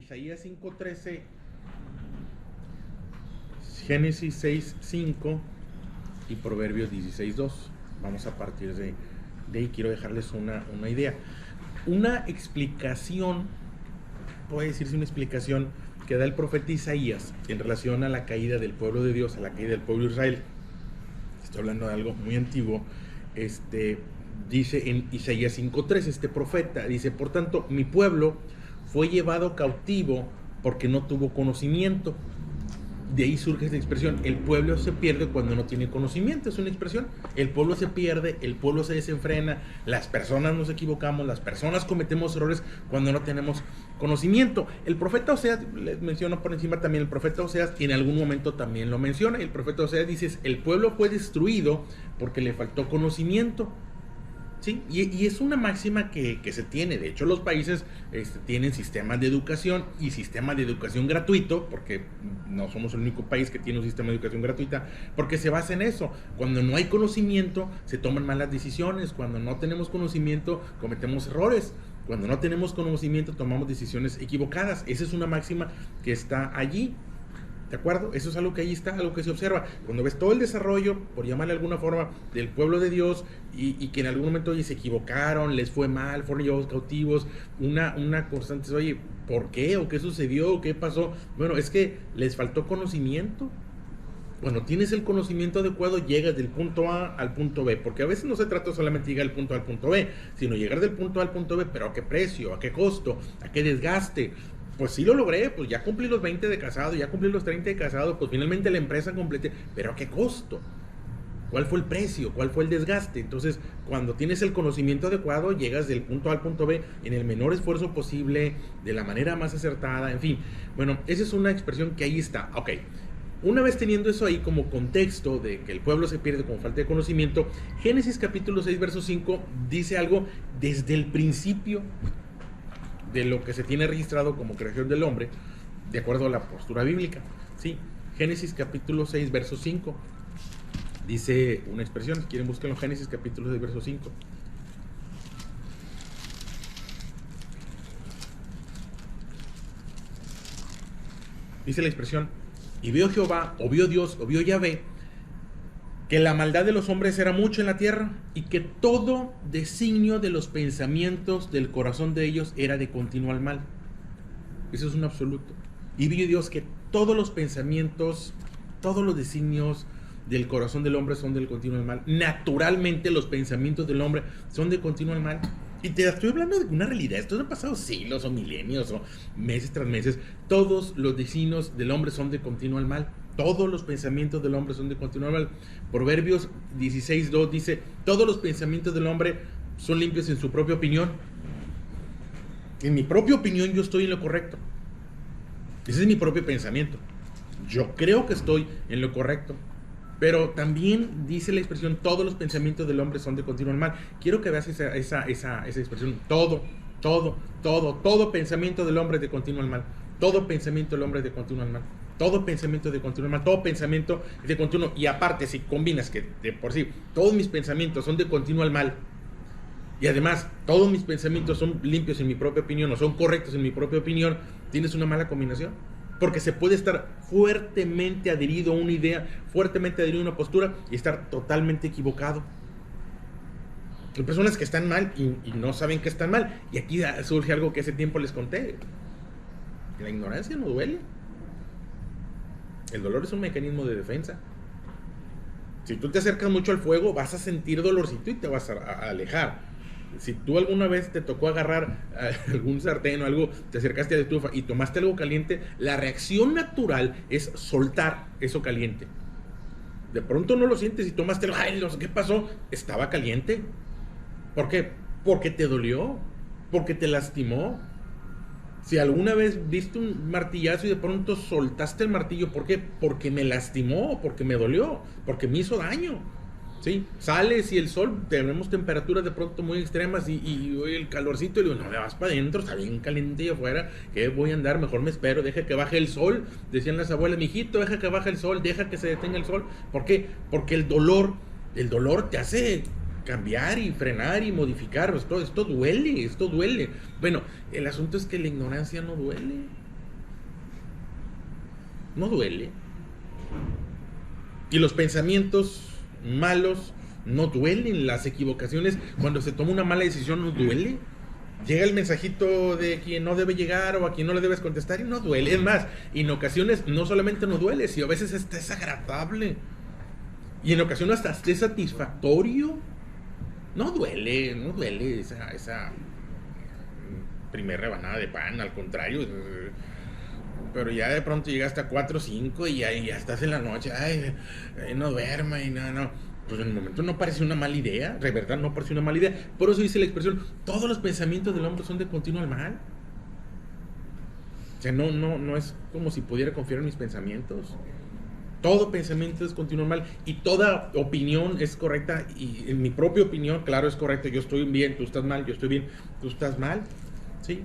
Isaías 5:13, Génesis 6:5 y Proverbios 16:2. Vamos a partir de ahí. Quiero dejarles una idea. Una explicación, puede decirse una explicación que da el profeta Isaías en relación a la caída del pueblo de Dios, a la caída del pueblo de Israel. Estoy hablando de algo muy antiguo. Dice en Isaías 5:3, este profeta dice: por tanto, mi pueblo fue llevado cautivo porque no tuvo conocimiento. De ahí surge esta expresión: el pueblo se pierde cuando no tiene conocimiento. Es una expresión: el pueblo se pierde, el pueblo se desenfrena, las personas nos equivocamos, las personas cometemos errores cuando no tenemos conocimiento. El profeta Oseas, les menciono por encima también, el profeta Oseas en algún momento también lo menciona. El profeta Oseas dice: el pueblo fue destruido porque le faltó conocimiento. ¿Sí? Y es una máxima que se tiene. De hecho, los países tienen sistemas de educación y sistema de educación gratuito, porque no somos el único país que tiene un sistema de educación gratuita, porque se basa en eso. Cuando no hay conocimiento, se toman malas decisiones. Cuando no tenemos conocimiento, cometemos errores. Cuando no tenemos conocimiento, tomamos decisiones equivocadas. Esa es una máxima que está allí. ¿De acuerdo? Eso es algo que ahí está, algo que se observa. Cuando ves todo el desarrollo, por llamarle de alguna forma, del pueblo de Dios, y que en algún momento se equivocaron, les fue mal, fueron llevados cautivos, una constante es: oye, ¿por qué? ¿O qué sucedió? ¿O qué pasó? Bueno, es que les faltó conocimiento. Cuando tienes el conocimiento adecuado, llegas del punto A al punto B, porque a veces no se trata solamente de llegar del punto A al punto B, sino llegar del punto A al punto B, pero ¿a qué precio? ¿A qué costo? ¿A qué desgaste? Pues sí lo logré, pues ya cumplí los 20 de casado, ya cumplí los 30 de casado, pues finalmente la empresa completé, pero ¿a qué costo? ¿Cuál fue el precio? ¿Cuál fue el desgaste? Entonces, cuando tienes el conocimiento adecuado, llegas del punto A al punto B en el menor esfuerzo posible, de la manera más acertada, en fin. Bueno, esa es una expresión que ahí está. Ok, una vez teniendo eso ahí como contexto de que el pueblo se pierde con falta de conocimiento, Génesis capítulo 6, verso 5 dice algo desde el principio de lo que se tiene registrado como creación del hombre, de acuerdo a la postura bíblica. Sí, Génesis capítulo 6, verso 5. Dice una expresión, si quieren búsquenlo, Génesis capítulo 6, verso 5. Dice la expresión: y vio Jehová, o vio Dios, o vio Yahvé, que la maldad de los hombres era mucho en la tierra, y que todo designio de los pensamientos del corazón de ellos era de continuo al mal. Eso es un absoluto. Y vio Dios que todos los pensamientos, todos los designios del corazón del hombre son del continuo al mal. Naturalmente los pensamientos del hombre son de continuo al mal. Y te estoy hablando de una realidad. Esto no ha pasado siglos o milenios o meses tras meses. Todos los designios del hombre son de continuo al mal. Todos los pensamientos del hombre son de continuo al mal. Proverbios 16:2 dice: todos los pensamientos del hombre son limpios en su propia opinión. En mi propia opinión yo estoy en lo correcto. Ese es mi propio pensamiento. Yo creo que estoy en lo correcto. Pero también dice la expresión: todos los pensamientos del hombre son de continuo al mal. Quiero que veas esa expresión: todo pensamiento del hombre es de continuo al mal. Todo pensamiento del hombre es de continuo al mal. Todo pensamiento de continuo al mal. Todo pensamiento de continuo. Y aparte, si combinas que de por sí todos mis pensamientos son de continuo al mal, y además todos mis pensamientos son limpios en mi propia opinión, o son correctos en mi propia opinión, tienes una mala combinación. Porque se puede estar fuertemente adherido a una idea, fuertemente adherido a una postura y estar totalmente equivocado. Hay personas que están mal y no saben que están mal. Y aquí surge algo que hace tiempo les conté: la ignorancia no duele. El dolor es un mecanismo de defensa. Si tú te acercas mucho al fuego, vas a sentir dolorcito y te vas a alejar. Si tú alguna vez te tocó agarrar algún sartén o algo, te acercaste a la estufa y tomaste algo caliente, la reacción natural es soltar eso caliente. De pronto no lo sientes y tomaste algo: ay, no sé qué pasó, estaba caliente. ¿Por qué? Porque te dolió, porque te lastimó. Si alguna vez viste un martillazo y de pronto soltaste el martillo, ¿por qué? Porque me lastimó, porque me dolió, porque me hizo daño. ¿Sí? Sales y el sol, tenemos temperaturas de pronto muy extremas y el calorcito, y le digo: no, me vas para adentro, está bien caliente y afuera, ¿qué voy a andar? Mejor me espero, deja que baje el sol. Decían las abuelas: mijito, deja que baje el sol, deja que se detenga el sol. ¿Por qué? Porque el dolor te hace cambiar y frenar y modificar. Esto duele. Bueno, el asunto es que la ignorancia no duele. no duele. Y los pensamientos malos no duelen. Las equivocaciones, cuando se toma una mala decisión, no duele. Llega el mensajito de quien no debe llegar o a quien no le debes contestar y no duele. Es más, en ocasiones no solamente no duele, sino a veces hasta es agradable. Y en ocasiones hasta es satisfactorio. No duele esa primer rebanada de pan, al contrario. Pero ya de pronto llegaste a 4 o 5 y ya estás en la noche. Ay, no duerma y no. Pues en el momento no parece una mala idea, de verdad no parece una mala idea. Por eso dice la expresión, todos los pensamientos del hombre son de continuo al mal. O sea, no es como si pudiera confiar en mis pensamientos. Todo pensamiento es continuo al mal y toda opinión es correcta. Y en mi propia opinión, claro, es correcto. Yo estoy bien, tú estás mal, yo estoy bien, tú estás mal. ¿Sí?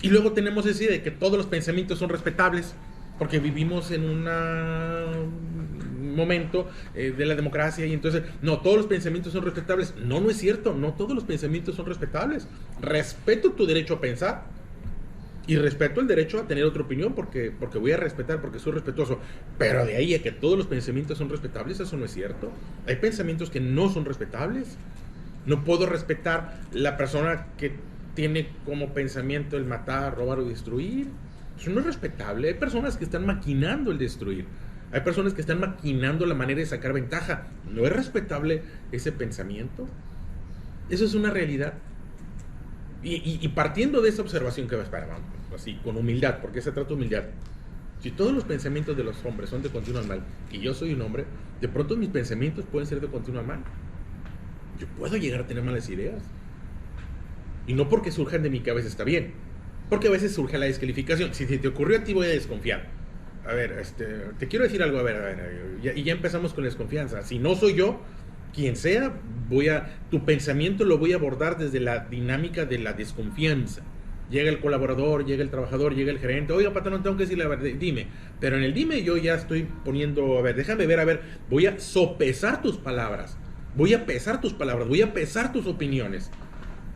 Y luego tenemos esa idea de que todos los pensamientos son respetables, porque vivimos en un momento de la democracia y entonces, no, todos los pensamientos son respetables. No es cierto, no todos los pensamientos son respetables. Respeto tu derecho a pensar y respeto el derecho a tener otra opinión porque voy a respetar, porque soy respetuoso. Pero de ahí a que todos los pensamientos son respetables, eso no es cierto. Hay pensamientos que no son respetables. No puedo respetar la persona que tiene como pensamiento el matar, robar o destruir. Eso no es respetable. Hay personas que están maquinando el destruir. Hay personas que están maquinando la manera de sacar ventaja. No es respetable ese pensamiento. Eso es una realidad. Y partiendo de esa observación que va a esperar, vamos, así, con humildad, porque se trata de humildad. Si todos los pensamientos de los hombres son de continuo al mal y yo soy un hombre, de pronto mis pensamientos pueden ser de continuo al mal. Yo puedo llegar a tener malas ideas. Y no porque surjan de mi cabeza está bien, porque a veces surge la descalificación. Si te ocurrió a ti, voy a desconfiar. A ver, te quiero decir algo, a ver, y ya empezamos con la desconfianza. Si no soy yo, quien sea, tu pensamiento lo voy a abordar desde la dinámica de la desconfianza. Llega el colaborador, llega el trabajador, llega el gerente. Oiga, patrón, tengo que decirle, a ver, dime. Pero en el dime yo ya estoy poniendo, a ver, déjame ver, a ver, voy a sopesar tus palabras. Voy a pesar tus palabras, voy a pesar tus opiniones.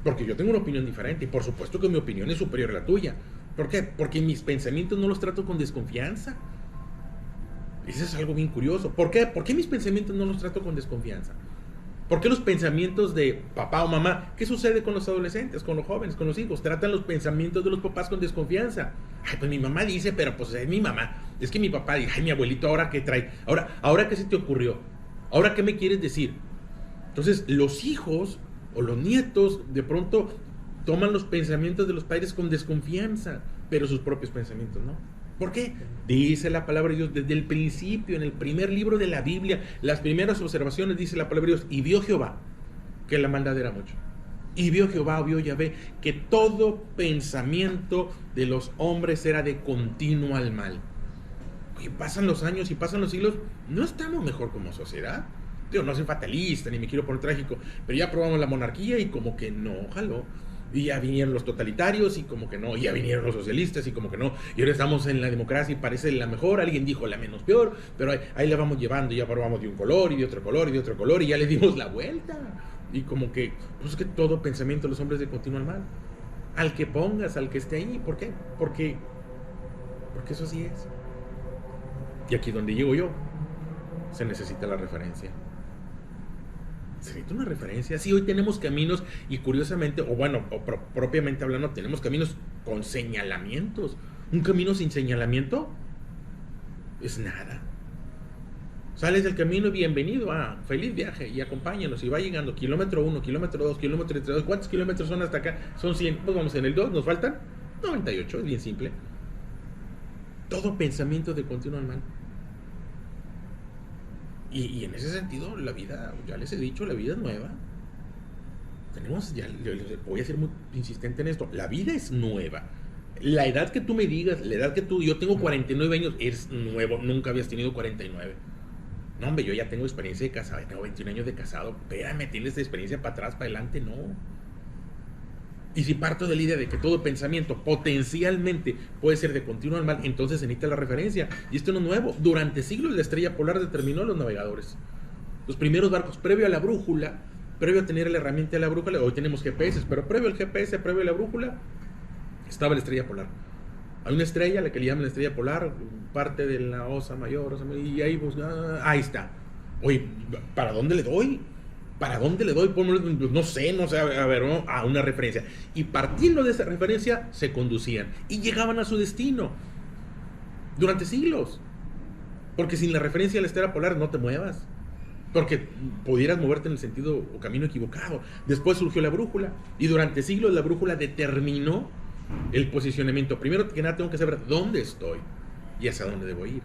Porque yo tengo una opinión diferente y por supuesto que mi opinión es superior a la tuya. ¿Por qué? Porque mis pensamientos no los trato con desconfianza. Eso es algo bien curioso. ¿Por qué? ¿Por qué mis pensamientos no los trato con desconfianza? ¿Por qué los pensamientos de papá o mamá? ¿Qué sucede con los adolescentes, con los jóvenes, con los hijos? Tratan los pensamientos de los papás con desconfianza. Ay, pues mi mamá dice, pero pues es mi mamá. Es que mi papá dice, ay, mi abuelito, ¿ahora qué trae? ¿Ahora qué se te ocurrió? ¿Ahora qué me quieres decir? Entonces, los hijos o los nietos de pronto toman los pensamientos de los padres con desconfianza, pero sus propios pensamientos no. ¿Por qué? Dice la palabra de Dios desde el principio, en el primer libro de la Biblia, las primeras observaciones, dice la palabra de Dios, y vio Jehová que la maldad era mucho. Y vio Jehová, vio Yahvé, que todo pensamiento de los hombres era de continuo al mal. Y pasan los años y pasan los siglos, no estamos mejor como sociedad. Yo no soy fatalista ni me quiero poner trágico, pero ya probamos la monarquía y como que no jaló. Y ya vinieron los totalitarios y como que no, y ya vinieron los socialistas y como que no, y ahora estamos en la democracia y parece la mejor, alguien dijo la menos peor, pero ahí la vamos llevando, y ya probamos de un color y de otro color y de otro color y ya le dimos la vuelta. Y como que, pues es que todo pensamiento de los hombres de continuo al mal. Al que pongas, al que esté ahí, ¿por qué? Porque eso así es. Y aquí donde llego yo, se necesita la referencia. Se necesita una referencia. Sí, hoy tenemos caminos y curiosamente, propiamente hablando, tenemos caminos con señalamientos. Un camino sin señalamiento es nada. Sales del camino y bienvenido, feliz viaje y acompáñanos y va llegando kilómetro 1, kilómetro 2, kilómetro 3. ¿Cuántos kilómetros son hasta acá? Son 100, pues vamos en el 2, nos faltan 98, es bien simple. Todo pensamiento de continuo al mal. Y en ese sentido, la vida, ya les he dicho, la vida es nueva. Voy a ser muy insistente en esto, la vida es nueva. La edad que tú me digas, la edad que yo tengo 49 años, es nuevo, nunca habías tenido 49. No, hombre, yo ya tengo experiencia de casado, tengo 21 años de casado, espérame, ¿tienes experiencia para atrás, para adelante? No. Y si parto de la idea de que todo pensamiento potencialmente puede ser de continuo al mal, entonces se necesita la referencia. Y esto no es nuevo. Durante siglos la estrella polar determinó a los navegadores. Los primeros barcos, previo a la brújula, previo a tener la herramienta de la brújula, hoy tenemos GPS, pero previo al GPS, previo a la brújula, estaba la estrella polar. Hay una estrella, la que le llaman la estrella polar, parte de la osa mayor, y ahí, pues, ahí está. Oye, ¿para dónde le doy? ¿Para dónde le doy? No sé, a ver, ¿no? A una referencia. Y partiendo de esa referencia, se conducían y llegaban a su destino durante siglos. Porque sin la referencia a la estrella polar no te muevas. Porque pudieras moverte en el sentido o camino equivocado. Después surgió la brújula. Y durante siglos la brújula determinó el posicionamiento. Primero que nada tengo que saber dónde estoy y hacia dónde debo ir.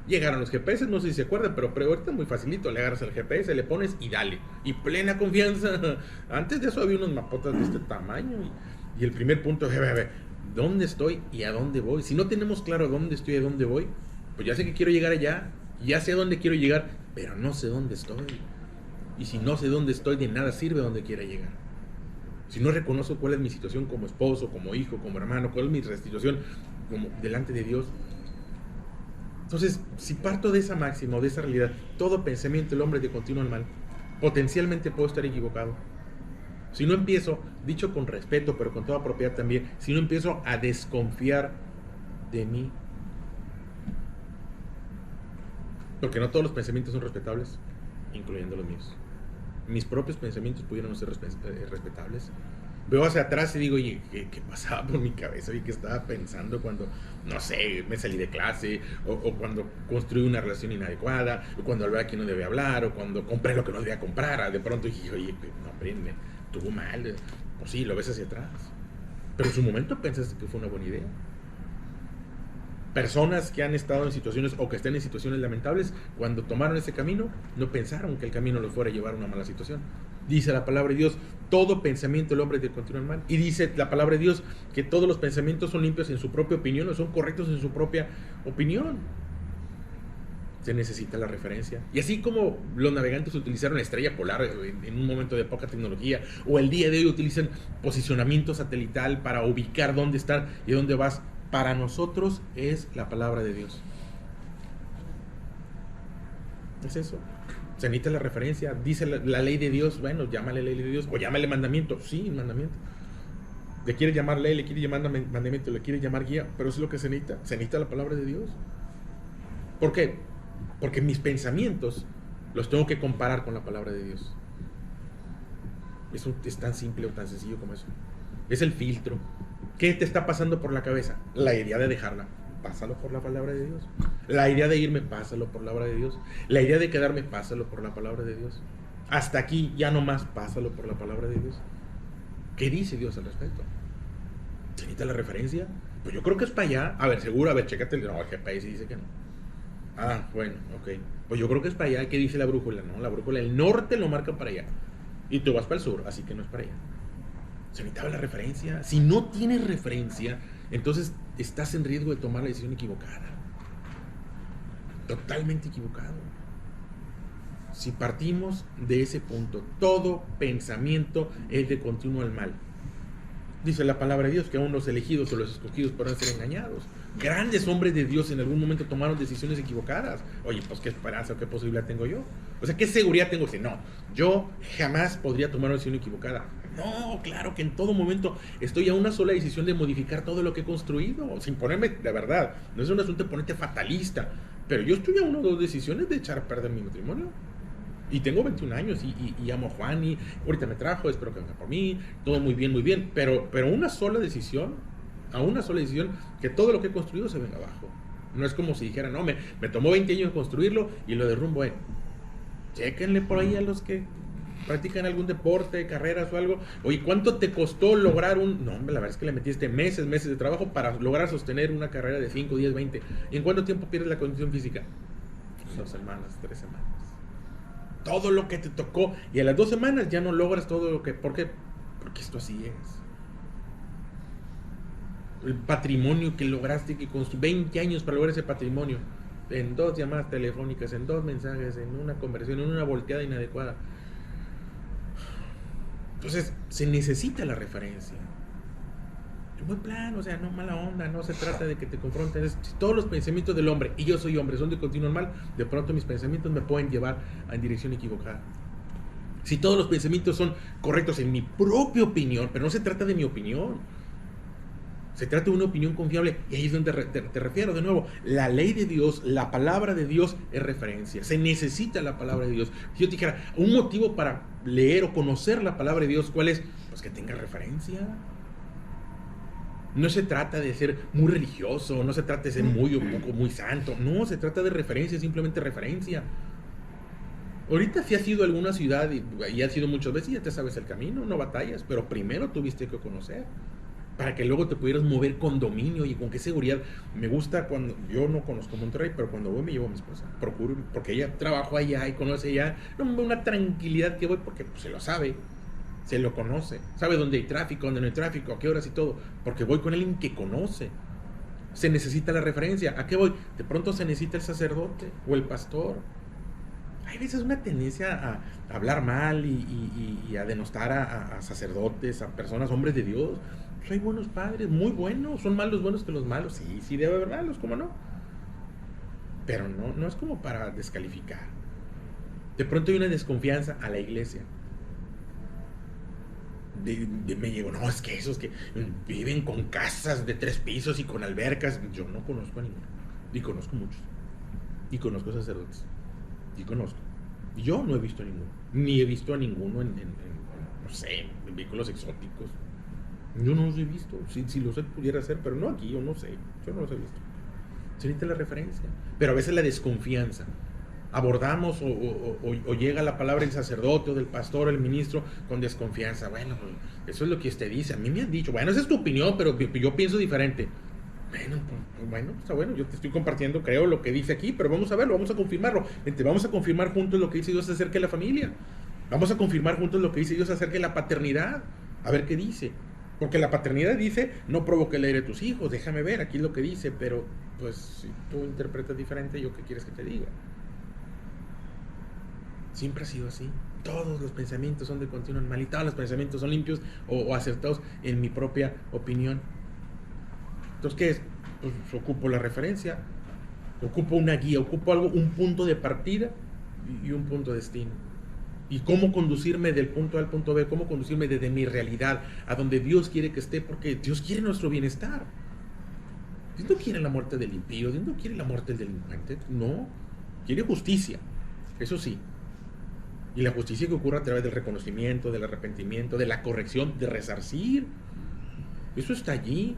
Llegaron los GPS, no sé si se acuerdan, pero ahorita es muy facilito. Le agarras el GPS, le pones y dale. Y plena confianza. Antes de eso había unos mapotas de este tamaño. Y el primer punto es, ¿dónde estoy y a dónde voy? Si no tenemos claro dónde estoy y a dónde voy, pues ya sé que quiero llegar allá, ya sé a dónde quiero llegar, pero no sé dónde estoy. Y si no sé dónde estoy, de nada sirve dónde quiera llegar. Si no reconozco cuál es mi situación como esposo, como hijo, como hermano, cuál es mi restitución como delante de Dios. Entonces, si parto de esa máxima o de esa realidad, todo pensamiento del hombre te continúa al mal, potencialmente puedo estar equivocado. Si no empiezo, dicho con respeto, pero con toda propiedad también, si no empiezo a desconfiar de mí, porque no todos los pensamientos son respetables, incluyendo los míos. Mis propios pensamientos pudieron no ser respetables. Veo hacia atrás y digo, oye, ¿qué pasaba por mi cabeza? ¿Y qué estaba pensando cuando, no sé, me salí de clase? O cuando construí una relación inadecuada, o cuando hablé a quien no debía hablar, o cuando compré lo que no debía comprar. De pronto dije, oye, no, aprende, estuvo mal. Pues sí, lo ves hacia atrás. Pero en su momento pensaste que fue una buena idea. Personas que han estado en situaciones o que estén en situaciones lamentables, cuando tomaron ese camino, no pensaron que el camino los fuera a llevar a una mala situación. Dice la palabra de Dios, todo pensamiento del hombre te continúa mal. Y dice la palabra de Dios que todos los pensamientos son limpios en su propia opinión, o son correctos en su propia opinión. Se necesita la referencia. Y así como los navegantes utilizaron la estrella polar en un momento de poca tecnología, o el día de hoy utilizan posicionamiento satelital para ubicar dónde están y dónde vas, para nosotros es la palabra de Dios. Es eso. Se necesita la referencia. Dice la ley de Dios. Bueno, llámale ley de Dios. O llámale mandamiento. Sí, mandamiento. Le quiere llamar ley, le quiere llamar mandamiento, le quiere llamar guía. Pero eso es lo que se necesita. Se necesita la palabra de Dios. ¿Por qué? Porque mis pensamientos los tengo que comparar con la palabra de Dios. Eso es tan simple o tan sencillo como eso. Es el filtro. ¿Qué te está pasando por la cabeza? La idea de dejarla, pásalo por la palabra de Dios. La idea de irme, pásalo por la palabra de Dios. La idea de quedarme, pásalo por la palabra de Dios. Hasta aquí, ya no más, pásalo por la palabra de Dios. ¿Qué dice Dios al respecto? ¿Se necesita la referencia? Pues yo creo que es para allá. A ver, seguro, a ver, chécate. No, el GPS dice que no. Ah, bueno, ok. Pues yo creo que es para allá. ¿Qué dice la brújula? No, la brújula, el norte lo marca para allá. Y tú vas para el sur, así que no es para allá. Se necesitaba la referencia. Si no tienes referencia, entonces estás en riesgo de tomar la decisión equivocada. Totalmente equivocado. Si partimos de ese punto, todo pensamiento es de continuo al mal. Dice la palabra de Dios que aún los elegidos o los escogidos podrán ser engañados. Grandes hombres de Dios en algún momento tomaron decisiones equivocadas. Oye, pues qué esperanza o qué posibilidad tengo yo. O sea, qué seguridad tengo. Si no, yo jamás podría tomar una decisión equivocada. No, claro que en todo momento estoy a una sola decisión de modificar todo lo que he construido, sin ponerme, de verdad, no es un asunto de ponerte fatalista, pero yo estoy a una o dos decisiones de echar a perder mi matrimonio. Y tengo 21 años y amo a Juan y ahorita me trajo, espero que venga por mí, todo muy bien, pero una sola decisión, que todo lo que he construido se venga abajo. No es como si dijera, no, me tomó 20 años construirlo y lo derrumbo. Chéquenle por ahí a los que practican algún deporte, carreras o algo. Oye, ¿cuánto te costó lograr un...? No, hombre, la verdad es que le metiste meses de trabajo para lograr sostener una carrera de 5, 10, 20. ¿Y en cuánto tiempo pierdes la condición física? 2 semanas, 3 semanas. Todo lo que te tocó y a las 2 semanas ya no logras todo lo que... ¿Por qué? Porque esto así es. El patrimonio que lograste, que con 20 años para lograr ese patrimonio, en 2 llamadas telefónicas, en 2 mensajes, en una conversación, en una volteada inadecuada. Entonces, se necesita la referencia. En buen plan, o sea, no mala onda, no se trata de que te confrontes. Si todos los pensamientos del hombre, y yo soy hombre, son de continuo mal, de pronto mis pensamientos me pueden llevar en dirección equivocada. Si todos los pensamientos son correctos en mi propia opinión, pero no se trata de mi opinión. Se trata de una opinión confiable y ahí es donde te refiero de nuevo. La ley de Dios, la palabra de Dios es referencia. Se necesita la palabra de Dios. Si yo te dijera, un motivo para leer o conocer la palabra de Dios, ¿cuál es? Pues que tenga referencia. No se trata de ser muy religioso, no se trata de ser muy o poco, muy santo. No, se trata de referencia, simplemente referencia. Ahorita si has ido a alguna ciudad y has ido muchas veces y ya te sabes el camino, no batallas, pero primero tuviste que conocer para que luego te pudieras mover con dominio y con qué seguridad. Me gusta cuando, yo no conozco Monterrey, pero cuando voy me llevo a mi esposa, procuro, porque ella trabaja allá y conoce allá, no, una tranquilidad que voy porque pues, se lo sabe, se lo conoce, sabe dónde hay tráfico, dónde no hay tráfico, a qué horas y todo, porque voy con alguien que conoce. Se necesita la referencia. ¿A qué voy? De pronto se necesita el sacerdote o el pastor. Hay veces una tendencia a hablar mal y a denostar a sacerdotes, a personas, hombres de Dios. Pues hay buenos padres, muy buenos. Son más los buenos que los malos. Sí, sí debe haber malos, ¿cómo no? Pero no es como para descalificar. De pronto hay una desconfianza a la iglesia. Me digo, no, es que esos que viven con casas de 3 pisos y con albercas. Yo no conozco a ninguno. Y conozco muchos. Y conozco sacerdotes. Y conozco. Yo no he visto a ninguno. Ni he visto a ninguno no sé, en vehículos exóticos. Yo no los he visto. Si los pudiera hacer, pero no aquí, yo no sé. Yo no los he visto. Se necesita la referencia. Pero a veces la desconfianza. Abordamos o llega la palabra del sacerdote o del pastor o el ministro con desconfianza. Bueno, pues, eso es lo que usted dice. A mí me han dicho, bueno, esa es tu opinión, pero yo pienso diferente. Bueno, está bueno, yo te estoy compartiendo, creo, lo que dice aquí, pero vamos a verlo, vamos a confirmarlo. Vamos a confirmar juntos lo que dice Dios acerca de la familia. Vamos a confirmar juntos lo que dice Dios acerca de la paternidad. A ver qué dice. Porque la paternidad dice, no provoque el aire de tus hijos, déjame ver, aquí es lo que dice, pero pues si tú interpretas diferente, ¿yo qué quieres que te diga? Siempre ha sido así. Todos los pensamientos son de continuo animal y todos los pensamientos son limpios o acertados en mi propia opinión. Entonces, ¿qué es? Pues ocupo la referencia, ocupo una guía, ocupo algo, un punto de partida y un punto de destino. Y cómo conducirme del punto A al punto B, cómo conducirme desde mi realidad a donde Dios quiere que esté, porque Dios quiere nuestro bienestar. Dios no quiere la muerte del impío, Dios no quiere la muerte del delincuente, no. Quiere justicia, eso sí. Y la justicia que ocurre a través del reconocimiento, del arrepentimiento, de la corrección, de resarcir. Eso está allí.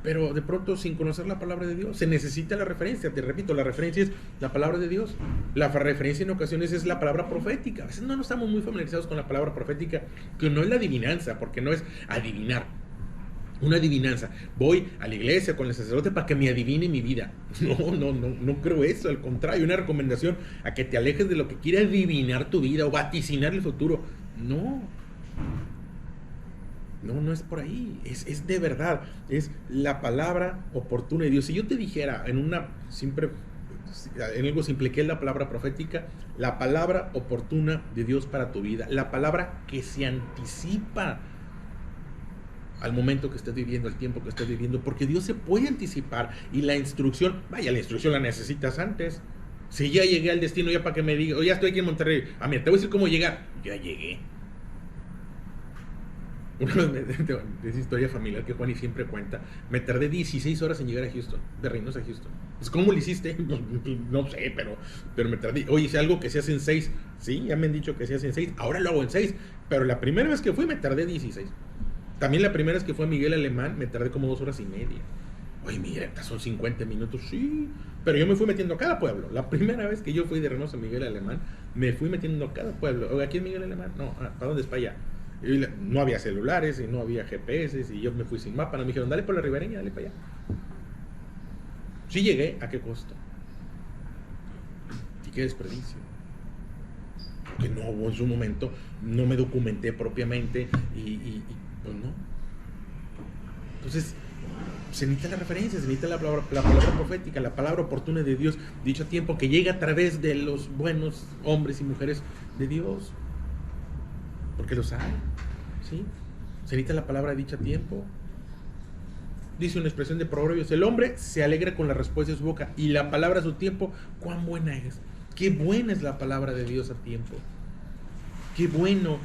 Pero de pronto sin conocer la palabra de Dios, se necesita la referencia. Te repito, la referencia es la palabra de Dios. La referencia en ocasiones es la palabra profética. A veces no estamos muy familiarizados con la palabra profética, que no es la adivinanza, porque no es adivinar. Una adivinanza. Voy a la iglesia con el sacerdote para que me adivine mi vida. No creo eso. Al contrario, una recomendación a que te alejes de lo que quiere adivinar tu vida o vaticinar el futuro. No es por ahí, es de verdad, es la palabra oportuna de Dios. Si yo te dijera en algo simple, ¿qué es la palabra profética? La palabra oportuna de Dios para tu vida, la palabra que se anticipa al momento que estés viviendo, al tiempo que estés viviendo, porque Dios se puede anticipar y la instrucción la necesitas antes. Si ya llegué al destino, ya para que me diga, ya estoy aquí en Monterrey, mira, te voy a decir cómo llegar, ya llegué. Una vez es historia familiar que Juani siempre cuenta. Me tardé 16 horas en llegar a Houston, de Reynosa a Houston. Pues, ¿cómo lo hiciste? No sé, pero me tardé. Oye, hice algo que se hace en 6. Sí, ya me han dicho que se hace en 6. Ahora lo hago en 6. Pero la primera vez que fui me tardé 16. También la primera vez que fue a Miguel Alemán me tardé como 2 horas y media. Oye, mira, son 50 minutos. Sí, pero yo me fui metiendo a cada pueblo. La primera vez que yo fui de Reynosa a Miguel Alemán, me fui metiendo a cada pueblo. Oye, ¿aquí es Miguel Alemán? No, ¿para dónde es para allá? No había celulares y no había GPS y yo me fui sin mapa. No me dijeron, dale por la ribereña, dale para allá. Sí llegué, ¿a qué costo? Y qué desperdicio. Porque no hubo en su momento, no me documenté propiamente y pues no. Entonces, se necesita la referencia, se necesita la palabra profética, la palabra oportuna de Dios, dicho a tiempo, que llega a través de los buenos hombres y mujeres de Dios. Porque los hay, ¿sí? Se necesita la palabra dicha a tiempo. Dice una expresión de Proverbios: el hombre se alegra con la respuesta de su boca, y la palabra a su tiempo, cuán buena es. Qué buena es la palabra de Dios a tiempo. Qué bueno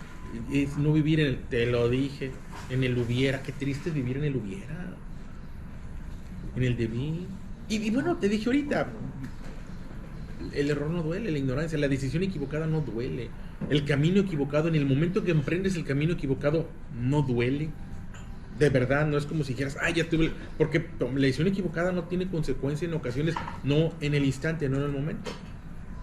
es no vivir te lo dije, en el hubiera. Qué triste es vivir en el hubiera. en el debí. Y bueno, te dije ahorita, el error no duele, la ignorancia, la decisión equivocada no duele. El camino equivocado, en el momento que emprendes el camino equivocado, no duele. De verdad, no es como si dijeras, ay, ya tuve. Porque la decisión equivocada no tiene consecuencia en ocasiones, no en el instante, no en el momento.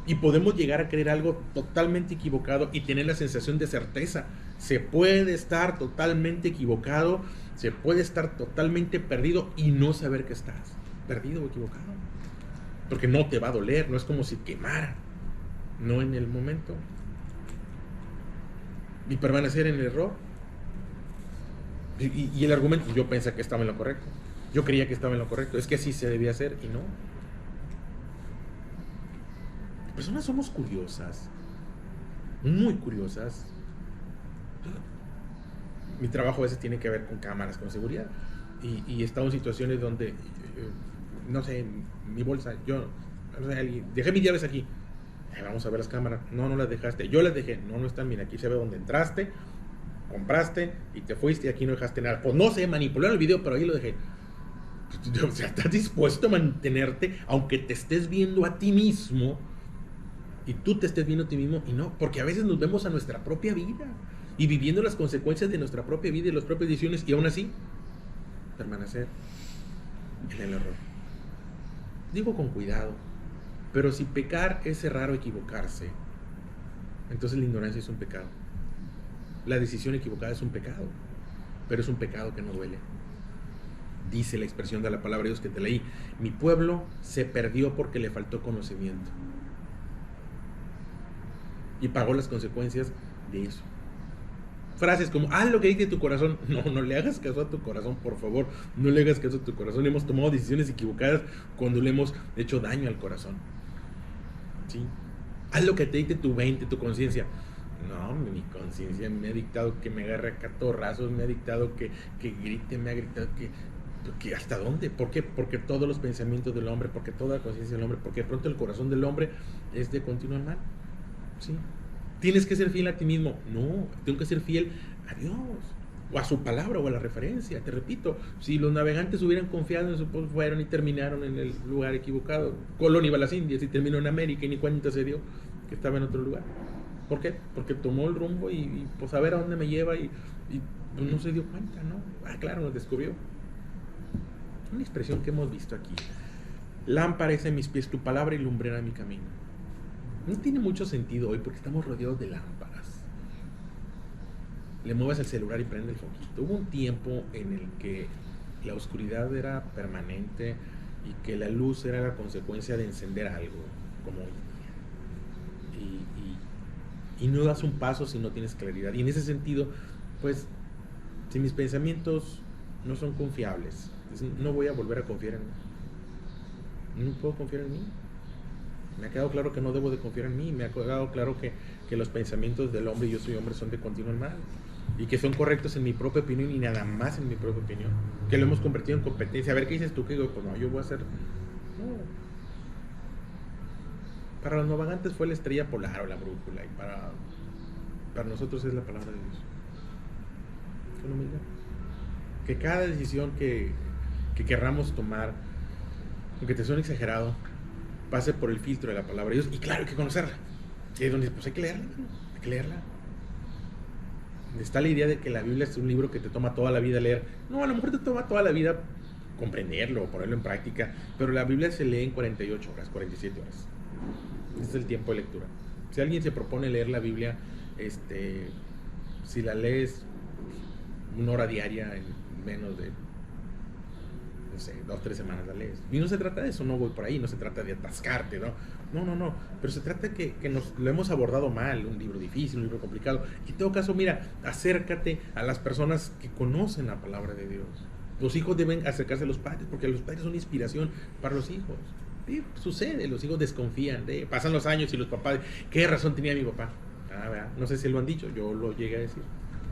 Y podemos llegar a creer algo totalmente equivocado y tener la sensación de certeza. Se puede estar totalmente equivocado, se puede estar totalmente perdido y no saber que estás perdido o equivocado. Porque no te va a doler, no es como si quemara, no en el momento. Y permanecer en el error. Y el argumento, yo pensé que estaba en lo correcto. Yo creía que estaba en lo correcto. Es que así se debía hacer y no. Las personas somos curiosas, muy curiosas. Mi trabajo a veces tiene que ver con cámaras, con seguridad. Y he estado en situaciones donde, no sé, mi bolsa, yo, no sé, dejé mis llaves aquí. Vamos a ver las cámaras. No, no las dejaste. Yo las dejé. No, no están. Mira, aquí se ve donde entraste, compraste y te fuiste y aquí no dejaste nada. Pues no sé, manipularon el video, pero ahí lo dejé. O sea, estás dispuesto a mantenerte, aunque te estés viendo a ti mismo y tú te estés viendo a ti mismo y no, porque a veces nos vemos a nuestra propia vida y viviendo las consecuencias de nuestra propia vida y las propias decisiones y aún así permanecer en el error. Digo con cuidado, pero si pecar es errar o equivocarse, entonces la ignorancia es un pecado. La decisión equivocada es un pecado, pero es un pecado que no duele. Dice la expresión de la palabra de Dios que te leí: mi pueblo se perdió porque le faltó conocimiento y pagó las consecuencias de eso. Frases como, haz lo que dice tu corazón. No, no le hagas caso a tu corazón, por favor. No le hagas caso a tu corazón. Hemos tomado decisiones equivocadas cuando le hemos hecho daño al corazón. ¿Sí? Haz lo que te dicte tu mente, tu conciencia. No, mi conciencia me ha dictado que me agarre a catorrazos, me ha dictado que grite, me ha gritado que ¿hasta dónde? ¿Por qué? Porque todos los pensamientos del hombre, porque toda la conciencia del hombre, porque de pronto el corazón del hombre es de continuo mal. ¿Sí? Tienes que ser fiel a ti mismo. No, tengo que ser fiel a Dios, o a su palabra, o a la referencia. Te repito, si los navegantes hubieran confiado en eso, pues fueron y terminaron en el lugar equivocado. Colón iba a las Indias y terminó en América y ni cuenta se dio que estaba en otro lugar. ¿Por qué? Porque tomó el rumbo y pues a ver a dónde me lleva y pues no se dio cuenta, ¿no? Ah, claro, nos descubrió. Una expresión que hemos visto aquí: lámpara es a mis pies tu palabra y lumbrera mi camino. No tiene mucho sentido hoy porque estamos rodeados de lámparas. Le mueves el celular y prende el foquito. Hubo un tiempo en el que la oscuridad era permanente y que la luz era la consecuencia de encender algo, como hoy. Y no das un paso si no tienes claridad. Y en ese sentido, pues, si mis pensamientos no son confiables, no voy a volver a confiar en mí. No puedo confiar en mí. Me ha quedado claro que no debo de confiar en mí. Me ha quedado claro que los pensamientos del hombre, y yo soy hombre, son de continuo mal. Y que son correctos en mi propia opinión y nada más en mi propia opinión. Que lo hemos convertido en competencia. A ver, ¿qué dices tú? ¿Qué digo? Pues no, yo voy a hacer... No. Para los navegantes fue la estrella polar o la brújula. Y para nosotros es la palabra de Dios. Con humildad. Que cada decisión que querramos tomar, aunque te suene exagerado, pase por el filtro de la palabra de Dios. Y claro, hay que conocerla. Y es donde pues hay que leerla, hay que leerla. Está la idea de que la Biblia es un libro que te toma toda la vida leer. No, a lo mejor te toma toda la vida comprenderlo, ponerlo en práctica, pero la Biblia se lee en 48 horas, 47 horas. Ese es el tiempo de lectura. Si alguien se propone leer la Biblia, si la lees 1 hora diaria en menos de, no sé, 2 o 3 semanas la lees. Y no se trata de eso, no voy por ahí, no se trata de atascarte, ¿no? No, pero se trata de que lo hemos abordado mal, un libro difícil, un libro complicado. Y en todo caso, mira, acércate a las personas que conocen la palabra de Dios. Los hijos deben acercarse a los padres, porque los padres son inspiración para los hijos. Sí, sucede, los hijos desconfían, pasan los años y los papás, ¿qué razón tenía mi papá? ¿Verdad? No sé si lo han dicho, yo lo llegué a decir.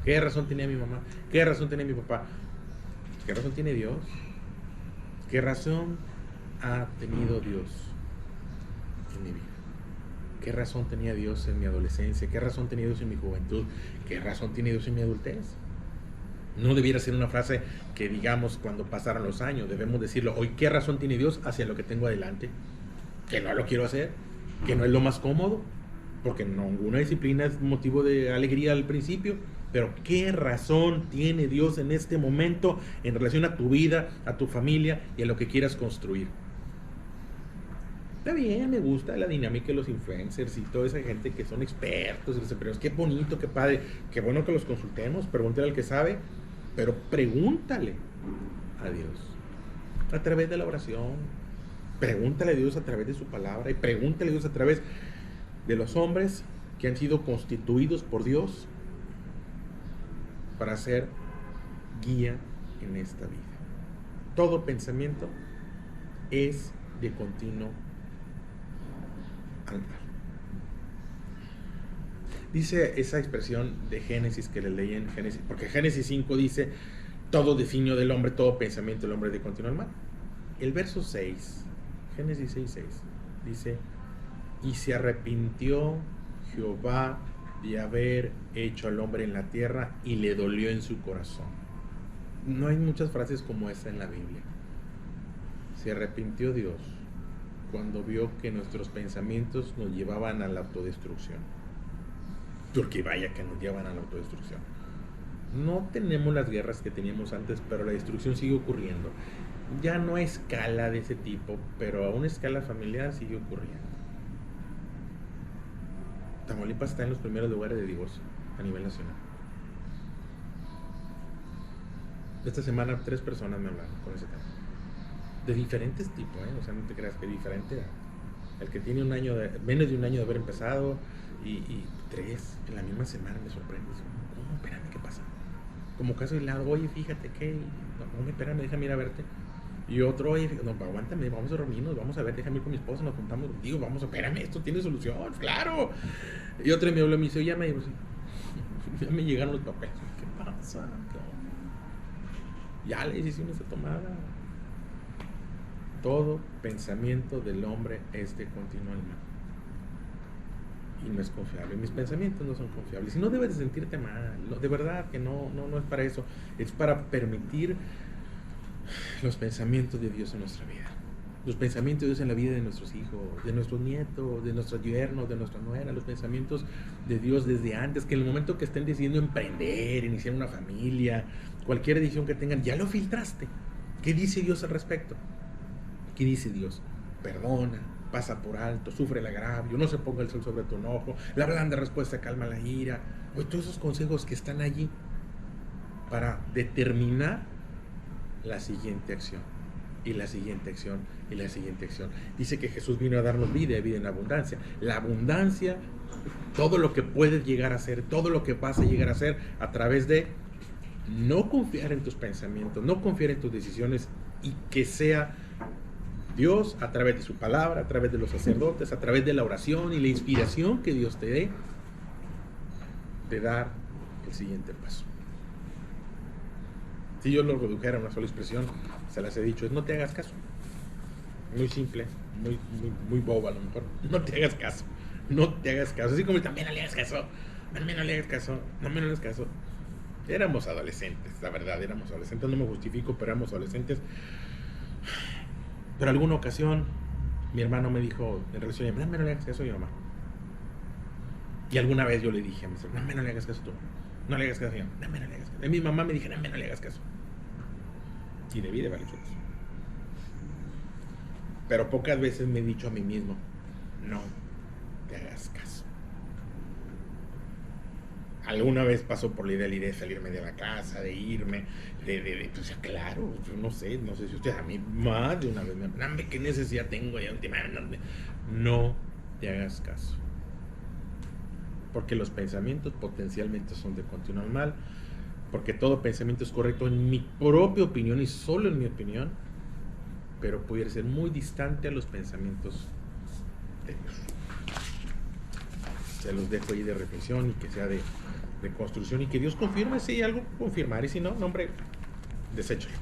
¿Qué razón tenía mi mamá? ¿Qué razón tenía mi papá? ¿Qué razón tiene Dios? ¿Qué razón ha tenido Dios en mi vida? ¿Qué razón tenía Dios en mi adolescencia? ¿Qué razón tenía Dios en mi juventud? ¿Qué razón tiene Dios en mi adultez? No debiera ser una frase que digamos cuando pasaran los años. Debemos decirlo hoy. ¿Qué razón tiene Dios hacia lo que tengo adelante? Que no lo quiero hacer, que no es lo más cómodo, porque ninguna disciplina es motivo de alegría al principio. Pero ¿qué razón tiene Dios en este momento en relación a tu vida, a tu familia y a lo que quieras construir? Está bien, me gusta la dinámica de los influencers y toda esa gente que son expertos, pero es que bonito, qué padre, qué bueno que los consultemos, pregúntale al que sabe, pero pregúntale a Dios a través de la oración, pregúntale a Dios a través de su palabra y pregúntale a Dios a través de los hombres que han sido constituidos por Dios para ser guía en esta vida. Todo pensamiento es de continuo al mal. Dice esa expresión de Génesis que le leí en Génesis, porque Génesis 5 dice, todo designio del hombre, todo pensamiento del hombre es de continuo al mal. El verso 6, Génesis 6:6, dice, y se arrepintió Jehová de haber hecho al hombre en la tierra y le dolió en su corazón. No hay muchas frases como esta en la Biblia. Se arrepintió Dios cuando vio que nuestros pensamientos nos llevaban a la autodestrucción. Porque vaya que nos llevan a la autodestrucción. No tenemos las guerras que teníamos antes, pero la destrucción sigue ocurriendo. Ya no a escala de ese tipo, pero a una escala familiar sigue ocurriendo. Tamaulipas está en los primeros lugares de divorcio a nivel nacional. Esta semana 3 personas me hablaron con ese tema. De diferentes tipos, o sea, no te creas que es diferente. El que tiene menos de un año de haber empezado y 3 en la misma semana me sorprende. ¿Cómo? Espérame, ¿qué pasa? Como caso aislado, oye, fíjate que, no, espérame, déjame ir a verte. Y otro, oye, no, aguántame, vamos a reunirnos, vamos a ver, déjame ir con mi esposa, nos juntamos, digo, vamos, espérame, esto tiene solución, claro. Y otro me habló y me dice, oye, ya me llegaron los papeles. ¿Qué pasa? Ya la decisión está tomada. Todo pensamiento del hombre es de continuo al mal. Y no es confiable. Mis pensamientos no son confiables. Y no debes de sentirte mal. De verdad que no es para eso. Es para permitir los pensamientos de Dios en nuestra vida. Los pensamientos de Dios en la vida de nuestros hijos, de nuestros nietos, de nuestros yernos, de nuestra nuera. Los pensamientos de Dios desde antes, que en el momento que estén decidiendo emprender, iniciar una familia, cualquier decisión que tengan, ya lo filtraste. ¿Qué dice Dios al respecto? ¿Qué dice Dios? Perdona, pasa por alto, sufre el agravio, no se ponga el sol sobre tu enojo, la blanda respuesta calma la ira. Oye, todos esos consejos que están allí para determinar la siguiente acción, y la siguiente acción, y la siguiente acción. Dice que Jesús vino a darnos vida y vida en abundancia. La abundancia, todo lo que puedes llegar a ser, todo lo que vas a llegar a ser a través de no confiar en tus pensamientos, no confiar en tus decisiones, y que sea Dios a través de su palabra, a través de los sacerdotes, a través de la oración y la inspiración que Dios te dé, de dar el siguiente paso. Si yo lo redujera a una sola expresión, se las he dicho, es no te hagas caso. Muy simple, muy boba a lo mejor. No te hagas caso, no te hagas caso. Así como también no le hagas caso, también no le hagas caso, no me hagas caso. Éramos adolescentes, la verdad, éramos adolescentes, no me justifico, pero éramos adolescentes. Pero alguna ocasión mi hermano me dijo en relación a no le hagas caso a mi mamá. Y alguna vez yo le dije a mi hermano, no le hagas caso a tu mamá, no le hagas caso a mi mamá, no le hagas caso. Y mi mamá me dijo, no le hagas caso. Y debí de valer eso. Pero pocas veces me he dicho a mí mismo, no te hagas caso. Alguna vez pasó por la idea de salirme de la casa, de irme, pues claro, yo no sé si usted a mí más de una vez me han ¿qué necesidad tengo ya últimamente? No te hagas caso. Porque los pensamientos potencialmente son de continuo al mal, porque todo pensamiento es correcto en mi propia opinión y solo en mi opinión, pero pudiera ser muy distante a los pensamientos de Dios. Se los dejo ahí de reflexión y que sea de construcción, y que Dios confirme si hay algo que confirmar, y si no, hombre, deséchalo.